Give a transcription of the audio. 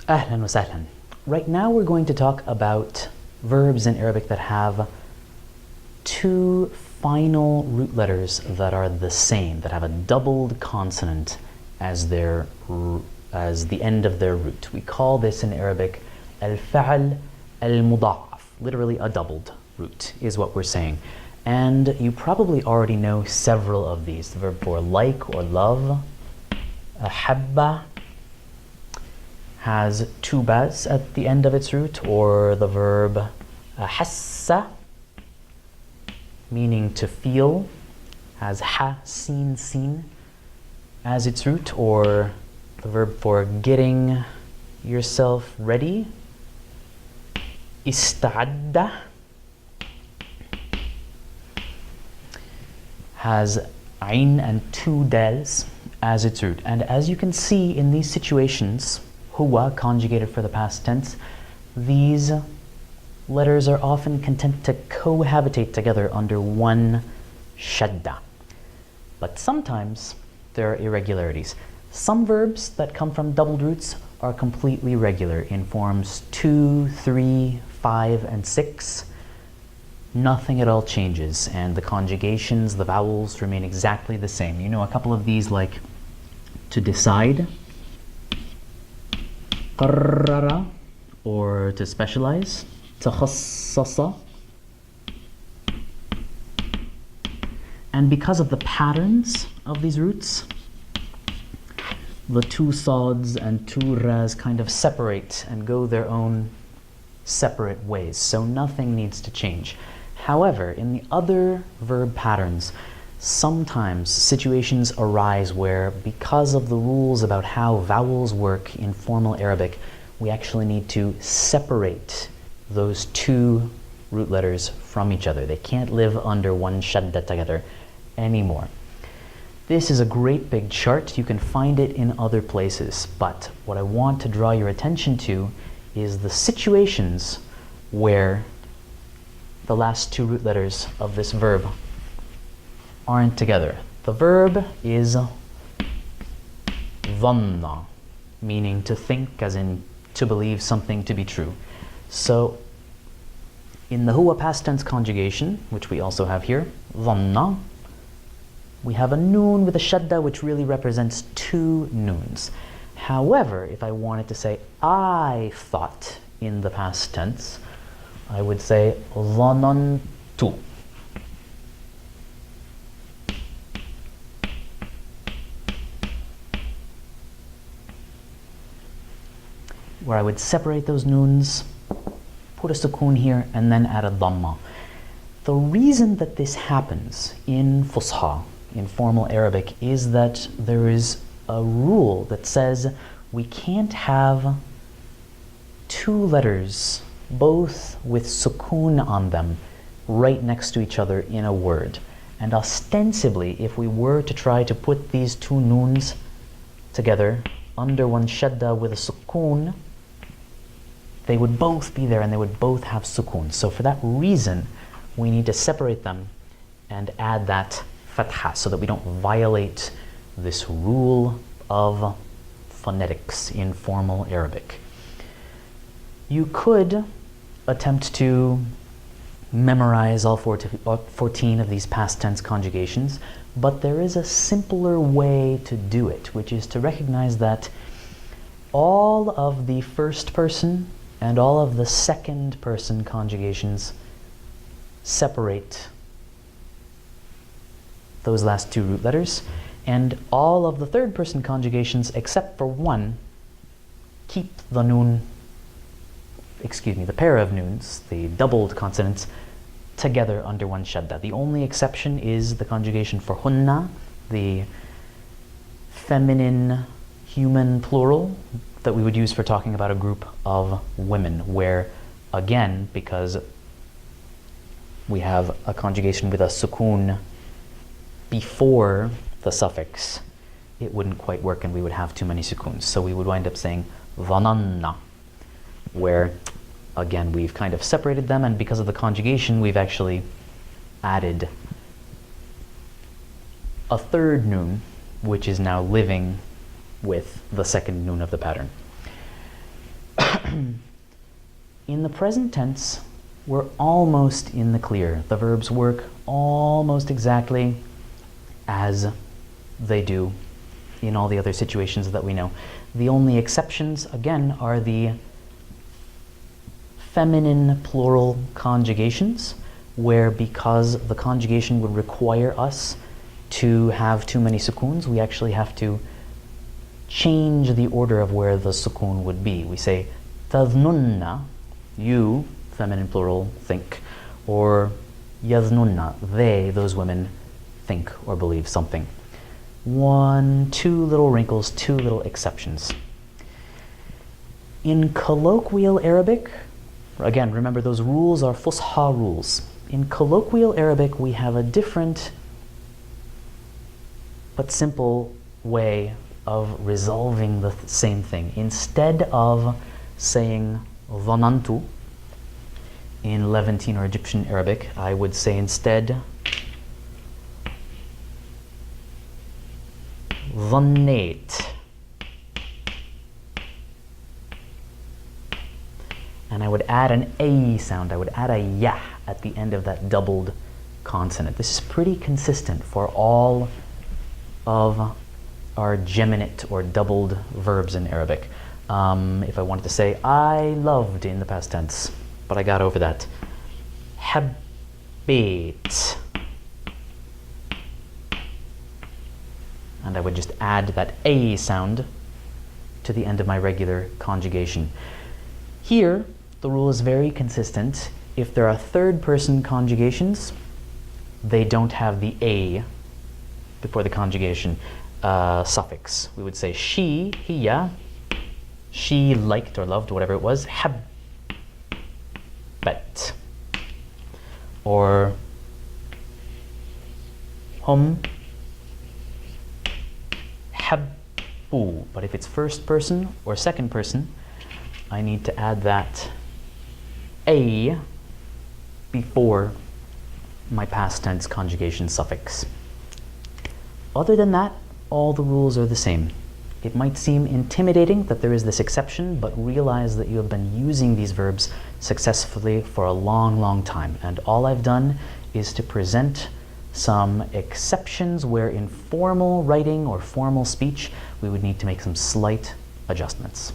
Ahlan wa sahlan. Right now we're going to talk about verbs in Arabic that have two final root letters that are the same, that have a doubled consonant as the end of their root. We call this in Arabic al-fa'al al-muda'af, literally a doubled root is what we're saying. And you probably already know several of these. The verb for like or love, ahabba, has two bas at the end of its root, or the verb hassa, meaning to feel, has ha, sin, sin as its root, or the verb for getting yourself ready, ista'adda, has ain and two dals as its root. And as you can see in these situations, huwa, conjugated for the past tense, these letters are often content to cohabitate together under one shadda. But sometimes there are irregularities. Some verbs that come from doubled roots are completely regular in forms 2, 3, 5, and 6. Nothing at all changes, and the conjugations, the vowels remain exactly the same. You know a couple of these, like to decide, qarrara, or to specialize, takhassasa. And because of the patterns of these roots, the two sads and two ras kind of separate and go their own separate ways, so nothing needs to change. However, in the other verb patterns, sometimes situations arise where, because of the rules about how vowels work in formal Arabic, we actually need to separate those two root letters from each other. They can't live under one shadda together anymore. This is a great big chart. You can find it in other places, but what I want to draw your attention to is the situations where the last two root letters of this verb aren't together. The verb is dhanna, meaning to think, as in to believe something to be true. So in the huwa past tense conjugation, which we also have here, dhanna, we have a noon with a shadda, which really represents two noons. However, if I wanted to say I thought in the past tense, I would say dhanantu. Where I would separate those noons, put a sukoon here, and then add a dhamma. The reason that this happens in fusha, in formal Arabic, is that there is a rule that says we can't have two letters both with sukoon on them right next to each other in a word. And ostensibly, if we were to try to put these two noons together under one shadda with a sukoon, they would both be there and they would both have sukoon. So for that reason, we need to separate them and add that fatha so that we don't violate this rule of phonetics in formal Arabic. You could attempt to memorize all 14 of these past tense conjugations, but there is a simpler way to do it, which is to recognize that all of the first person and all of the second person conjugations separate those last two root letters, and all of the third person conjugations, except for one, keep the noon, the pair of noons, the doubled consonants, together under one shadda. The only exception is the conjugation for hunna, the feminine human plural that we would use for talking about a group of women, where, again, because we have a conjugation with a sukoon before the suffix, it wouldn't quite work and we would have too many sukoons. So we would wind up saying dhananna, where, again, we've kind of separated them, and because of the conjugation, we've actually added a third noon, which is now living with the second noon of the pattern. In the present tense, we're almost in the clear. The verbs work almost exactly as they do in all the other situations that we know. The only exceptions, again, are the feminine plural conjugations, where because the conjugation would require us to have too many sukoons, we actually have to change the order of where the sukoon would be. We say, tadhnunna, you, feminine plural, think, or yadhnunna, they, those women, think or believe something. Two little wrinkles, two little exceptions. In colloquial Arabic, again, remember those rules are fusha rules. In colloquial Arabic, we have a different but simple way of resolving the same thing. Instead of saying dhanantu in Levantine or Egyptian Arabic, I would say instead dhannate. And I would add an A sound. I would add a ya at the end of that doubled consonant. This is pretty consistent for all of our geminate or doubled verbs in Arabic. If I wanted to say I loved in the past tense, but I got over that. Habbait. And I would just add that A sound to the end of my regular conjugation. Here, the rule is very consistent. If there are third-person conjugations, they don't have the A before the conjugation suffix. We would say she, hiya, she liked or loved, whatever it was, habbat. Or hum, habbu. But if it's first person or second person, I need to add that A before my past tense conjugation suffix. Other than that, all the rules are the same. It might seem intimidating that there is this exception, but realize that you have been using these verbs successfully for a long, long time. And all I've done is to present some exceptions where in formal writing or formal speech, we would need to make some slight adjustments.